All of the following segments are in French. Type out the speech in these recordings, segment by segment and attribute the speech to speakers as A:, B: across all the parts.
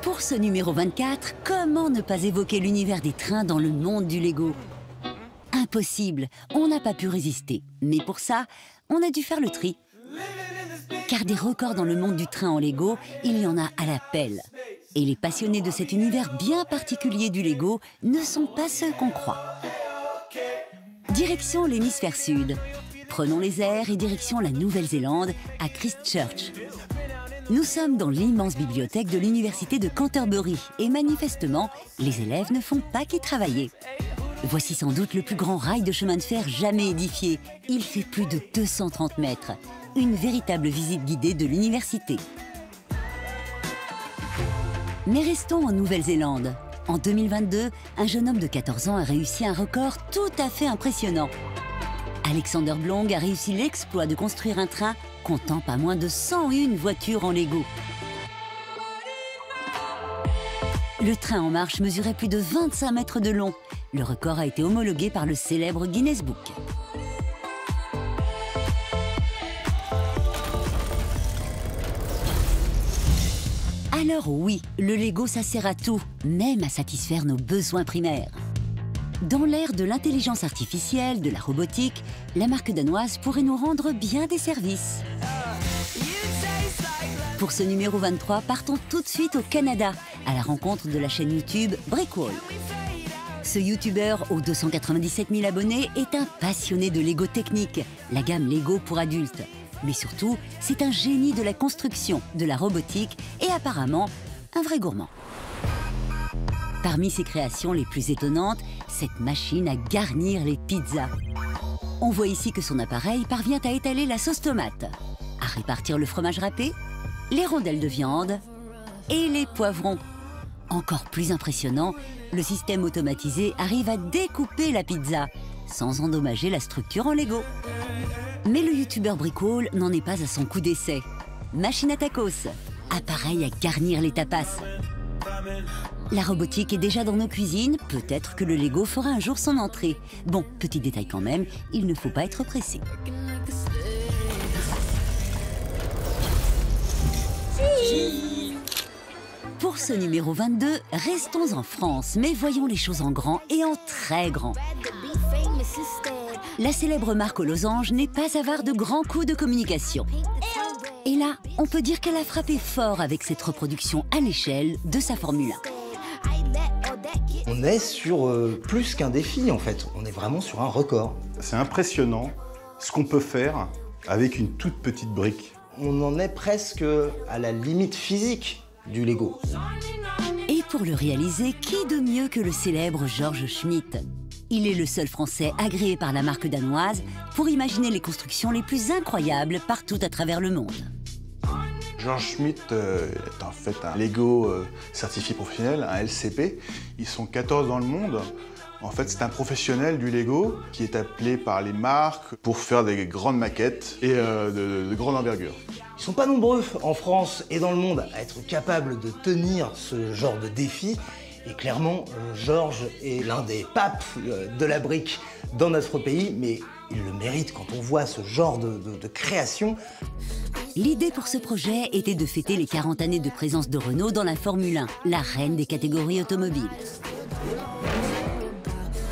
A: Pour ce numéro 24, comment ne pas évoquer l'univers des trains dans le monde du Lego? Impossible, on n'a pas pu résister. Mais pour ça, on a dû faire le tri. Car des records dans le monde du train en Lego, il y en a à la pelle. Et les passionnés de cet univers bien particulier du Lego ne sont pas ceux qu'on croit. Direction l'hémisphère sud. Prenons les airs et direction la Nouvelle-Zélande, à Christchurch. Nous sommes dans l'immense bibliothèque de l'université de Canterbury et manifestement, les élèves ne font pas qu'y travailler. Voici sans doute le plus grand rail de chemin de fer jamais édifié. Il fait plus de 230 mètres. Une véritable visite guidée de l'université. Mais restons en Nouvelle-Zélande. En 2022, un jeune homme de 14 ans a réussi un record tout à fait impressionnant. Alexander Blong a réussi l'exploit de construire un train comptant pas moins de 101 voitures en Lego. Le train en marche mesurait plus de 25 mètres de long. Le record a été homologué par le célèbre Guinness Book. Alors oui, le Lego ça sert à tout, même à satisfaire nos besoins primaires. Dans l'ère de l'intelligence artificielle, de la robotique, la marque danoise pourrait nous rendre bien des services. Pour ce numéro 23, partons tout de suite au Canada, à la rencontre de la chaîne YouTube Brickwall. Ce youtubeur aux 297 000 abonnés est un passionné de Lego technique, la gamme Lego pour adultes. Mais surtout, c'est un génie de la construction, de la robotique et apparemment un vrai gourmand. Parmi ses créations les plus étonnantes, cette machine à garnir les pizzas. On voit ici que son appareil parvient à étaler la sauce tomate, à répartir le fromage râpé, les rondelles de viande et les poivrons. Encore plus impressionnant, le système automatisé arrive à découper la pizza, sans endommager la structure en Lego. Mais le youtubeur Brickwall n'en est pas à son coup d'essai. Machine à tacos, appareil à garnir les tapas. La robotique est déjà dans nos cuisines, peut-être que le Lego fera un jour son entrée. Bon, petit détail quand même, il ne faut pas être pressé. Pour ce numéro 22, restons en France, mais voyons les choses en grand et en très grand. La célèbre marque aux losanges n'est pas avare de grands coups de communication. Et là, on peut dire qu'elle a frappé fort avec cette reproduction à l'échelle de sa Formule 1.
B: On est sur plus qu'un défi en fait, on est vraiment sur un record.
C: C'est impressionnant ce qu'on peut faire avec une toute petite brique.
B: On en est presque à la limite physique du Lego.
A: Et pour le réaliser, qui de mieux que le célèbre Georges Schmitt? Il est le seul Français agréé par la marque danoise pour imaginer les constructions les plus incroyables partout à travers le monde.
C: Georges Schmitt est en fait un Lego certifié professionnel, un LCP. Ils sont 14 dans le monde. En fait, c'est un professionnel du Lego qui est appelé par les marques pour faire des grandes maquettes et de grande envergure.
B: Ils sont pas nombreux en France et dans le monde à être capables de tenir ce genre de défi. Et clairement, Georges est l'un des papes de la brique dans notre pays, mais il le mérite quand on voit ce genre de création.
A: L'idée pour ce projet était de fêter les 40 années de présence de Renault dans la Formule 1, la reine des catégories automobiles.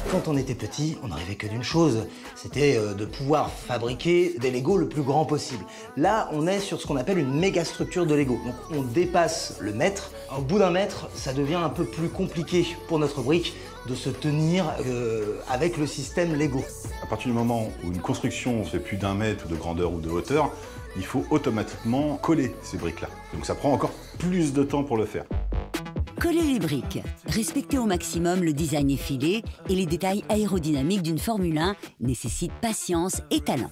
B: Quand on était petit, on n'arrivait que d'une chose, c'était de pouvoir fabriquer des Lego le plus grand possible. Là, on est sur ce qu'on appelle une méga structure de Lego. Donc on dépasse le mètre. Au bout d'un mètre, ça devient un peu plus compliqué pour notre brique de se tenir avec le système Lego.
C: À partir du moment où une construction fait plus d'1 mètre de grandeur ou de hauteur, il faut automatiquement coller ces briques-là. Donc ça prend encore plus de temps pour le faire.
A: Coller les briques, respecter au maximum le design effilé et les détails aérodynamiques d'une Formule 1 nécessite patience et talent.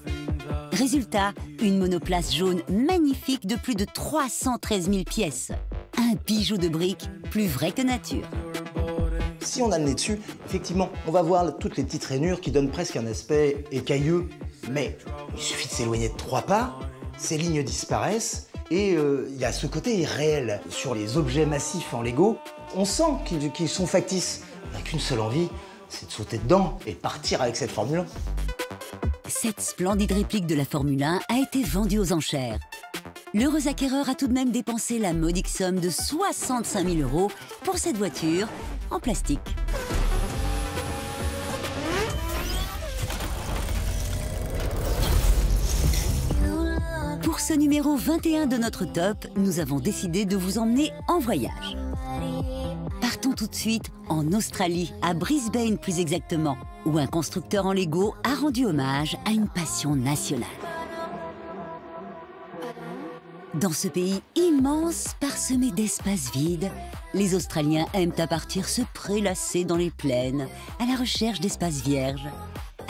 A: Résultat, une monoplace jaune magnifique de plus de 313 000 pièces. Un bijou de briques plus vrai que nature.
B: Si on a le nez dessus, effectivement, on va voir toutes les petites rainures qui donnent presque un aspect écailleux. Mais il suffit de s'éloigner de 3 pas, ces lignes disparaissent. Et il y a ce côté irréel sur les objets massifs en Lego. On sent qu'ils sont factices. On n'a qu'une seule envie, c'est de sauter dedans et partir avec cette Formule 1.
A: Cette splendide réplique de la Formule 1 a été vendue aux enchères. l'heureux acquéreur a tout de même dépensé la modique somme de 65 000 € pour cette voiture en plastique. Pour ce numéro 21 de notre top, nous avons décidé de vous emmener en voyage. Partons tout de suite en Australie, à Brisbane plus exactement, où un constructeur en Lego a rendu hommage à une passion nationale. Dans ce pays immense, parsemé d'espaces vides, les Australiens aiment à partir se prélasser dans les plaines, à la recherche d'espaces vierges.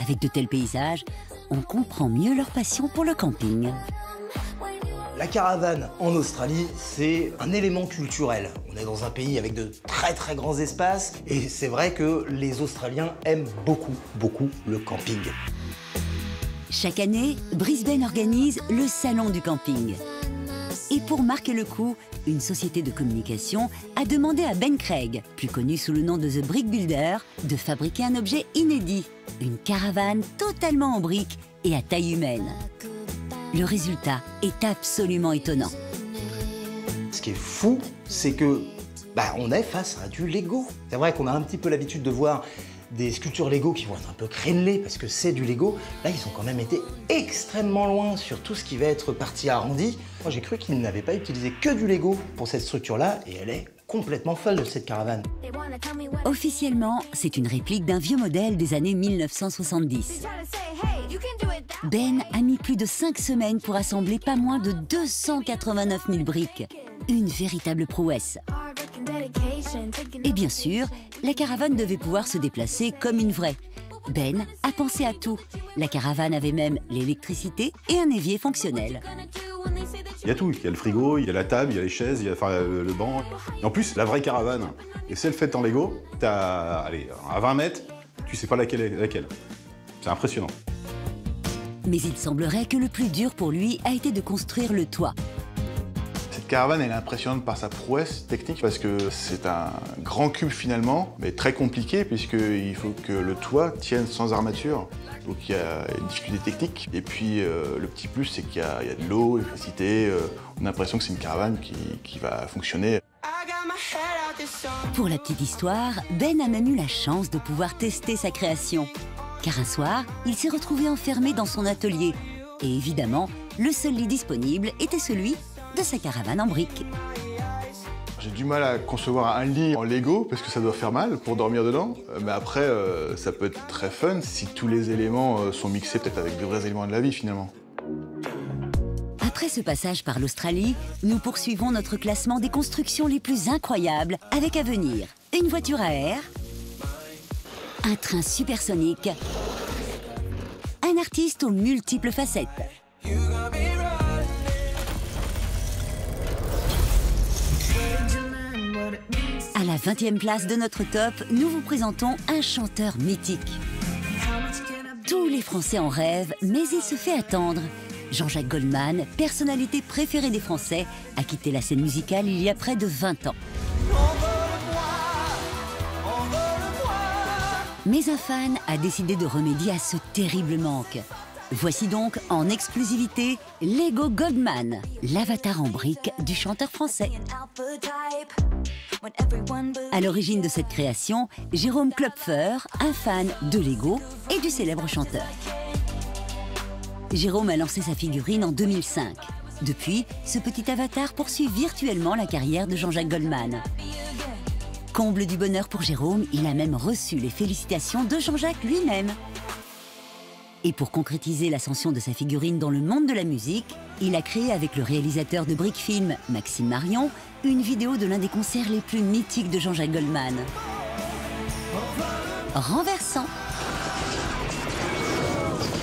A: Avec de tels paysages, on comprend mieux leur passion pour le camping.
B: La caravane en Australie, c'est un élément culturel. On est dans un pays avec de très grands espaces et c'est vrai que les Australiens aiment beaucoup le camping.
A: Chaque année, Brisbane organise le Salon du camping. Et pour marquer le coup, une société de communication a demandé à Ben Craig, plus connu sous le nom de The Brick Builder, de fabriquer un objet inédit, une caravane totalement en briques et à taille humaine. Le résultat est absolument étonnant.
B: Ce qui est fou, c'est que on est face à du Lego. C'est vrai qu'on a un petit peu l'habitude de voir des sculptures Lego qui vont être un peu crénelées parce que c'est du Lego. Là, ils ont quand même été extrêmement loin sur tout ce qui va être partie arrondie. Moi, j'ai cru qu'ils n'avaient pas utilisé que du Lego pour cette structure-là et elle est complètement folle de cette caravane.
A: Officiellement, c'est une réplique d'un vieux modèle des années 1970. Ben a mis plus de 5 semaines pour assembler pas moins de 289 000 briques. Une véritable prouesse. Et bien sûr, la caravane devait pouvoir se déplacer comme une vraie. Ben a pensé à tout. La caravane avait même l'électricité et un évier fonctionnel.
D: Il y a tout, il y a le frigo, il y a la table, il y a les chaises, il y a le banc. Et en plus, la vraie caravane, et celle faite en Lego, à 20 mètres, tu sais pas laquelle est laquelle. C'est impressionnant.
A: Mais il semblerait que le plus dur pour lui a été de construire le toit.
C: Cette caravane, elle est impressionnante par sa prouesse technique parce que c'est un grand cube finalement, mais très compliqué puisqu'il faut que le toit tienne sans armature. Donc il y a une difficulté technique. Et puis le petit plus, c'est qu'il y a de l'eau, l'électricité. On a l'impression que c'est une caravane qui va fonctionner.
A: Pour la petite histoire, Ben a même eu la chance de pouvoir tester sa création. Car un soir, il s'est retrouvé enfermé dans son atelier. Et évidemment, le seul lit disponible était celui de sa caravane en briques.
C: J'ai du mal à concevoir un lit en Lego parce que ça doit faire mal pour dormir dedans. Mais après, ça peut être très fun si tous les éléments sont mixés peut-être avec de vrais éléments de la vie finalement.
A: Après ce passage par l'Australie, nous poursuivons notre classement des constructions les plus incroyables avec à venir une voiture à air, un train supersonique, un artiste aux multiples facettes. À la 20e place de notre top, nous vous présentons un chanteur mythique. Tous les Français en rêvent, mais il se fait attendre. Jean-Jacques Goldman, personnalité préférée des Français, a quitté la scène musicale il y a près de 20 ans. Mais un fan a décidé de remédier à ce terrible manque. Voici donc en exclusivité Lego Goldman, l'avatar en briques du chanteur français. À l'origine de cette création, Jérôme Klopfer, un fan de Lego et du célèbre chanteur. Jérôme a lancé sa figurine en 2005. Depuis, ce petit avatar poursuit virtuellement la carrière de Jean-Jacques Goldman. Comble du bonheur pour Jérôme, il a même reçu les félicitations de Jean-Jacques lui-même. Et pour concrétiser l'ascension de sa figurine dans le monde de la musique, il a créé avec le réalisateur de Brick Film, Maxime Marion, une vidéo de l'un des concerts les plus mythiques de Jean-Jacques Goldman. Renversant.